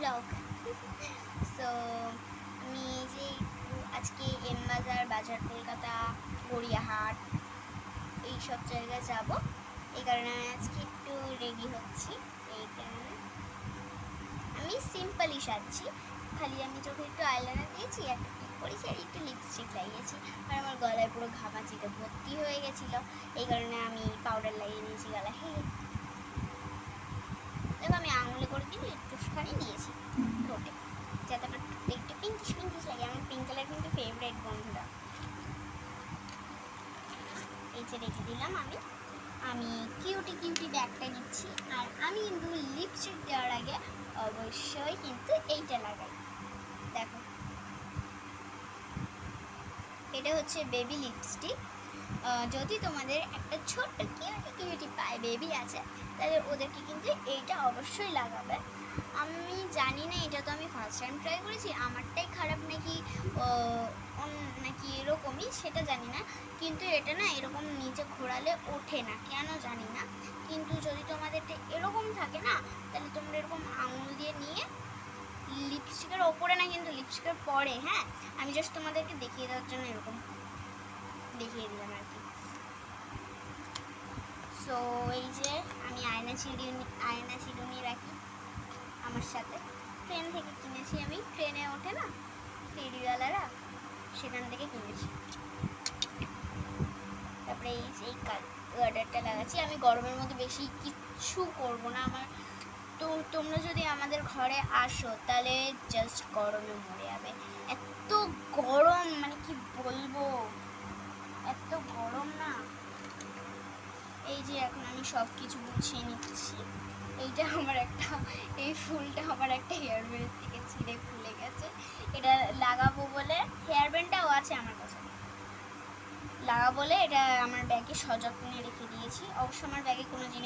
Blog. So আমি যে আজকে এম বাজার, বাজার কলকাতা, গড়িয়াহাট এইসব জায়গায় যাব, এই কারণে আমি আজকে একটু রেডি হচ্ছি। এই কারণে আমি সিম্পলই সাজছি, খালি আমি চোখে একটু আইলাইনার দিয়েছি, একটা টিপ করেছি আর একটু লিপস্টিক লাগিয়েছি। আর আমার গলায় পুরো ঘামাচিতে ভর্তি হয়ে গেছিলো, এই কারণে আমি পাউডার লাগিয়ে নিয়েছি গলায়। দেখো আমি আঙুলে করে কিন্তু একটুখানি নিয়েছি ঠোঁটে, যাতে একটু পিঙ্কিশ পিঙ্কিশ লাগে। আমার পিঙ্ক কালার কিন্তু ফেভারিট বন্ধুরা। এই যে রেখে দিলাম আমি আমি কিউটি কিউটি ব্যাগটা নিচ্ছি। আর আমি কিন্তু লিপস্টিক দেওয়ার আগে অবশ্যই কিন্তু এইটা লাগাই। দেখো, এটা হচ্ছে বেবি লিপস্টিক। যদি তোমাদের একটা ছোট্ট কিউটি কিউটি পায়ে বেবি আছে, তাহলে ওদেরকে কিন্তু এইটা অবশ্যই লাগাবে। আমি জানি না, এটা তো আমি ফার্স্ট টাইম ট্রাই করেছি, আমারটাই খারাপ নাকি নাকি এরকমই সেটা জানি না, কিন্তু এটা না এরকম নিচে ঘোরালে ওঠে না, কেন জানি না। কিন্তু যদি তোমাদেরটা এরকম থাকে না, তাহলে তোমরা এরকম আঙুল দিয়ে নিয়ে লিপস্টিকের ওপরে না, কিন্তু লিপস্টিকের পরে, হ্যাঁ, আমি জাস্ট তোমাদেরকে দেখিয়ে দেওয়ার জন্য এরকম দেখিয়ে দিলাম আর কি। সো এই যে আমি আয়না চিরুনি রাখি আমার সাথে, ট্রেন থেকে কিনেছি আমি, ট্রেনে ওঠে না ফেরিওয়ালারা, সেখান থেকে কিনেছি। তারপরে এই গার্ডারটা লাগাচ্ছি। আমি গরমের মধ্যে বেশি কিচ্ছু করবো না। তো তোমরা যদি আমাদের ঘরে আসো, তাহলে জাস্ট গরমে মরে যাবে, এত গরম, মানে কি বলবো, এত গরম না। এই যে এখন আমি সব কিছু গুছিয়ে নিচ্ছি। এইটা আমার একটা, এই ফুলটা আমার একটা হেয়ার ব্যান্ড থেকে ছিঁড়ে খুলে গেছে, এটা লাগাবো বলে, হেয়ার ব্যান্ডটাও আছে আমার কাছে, লাগাবো বলে এটা আমার ব্যাগে সযত্নে রেখে দিয়েছি। অবশ্য আমার ব্যাগে কোনো জিনিস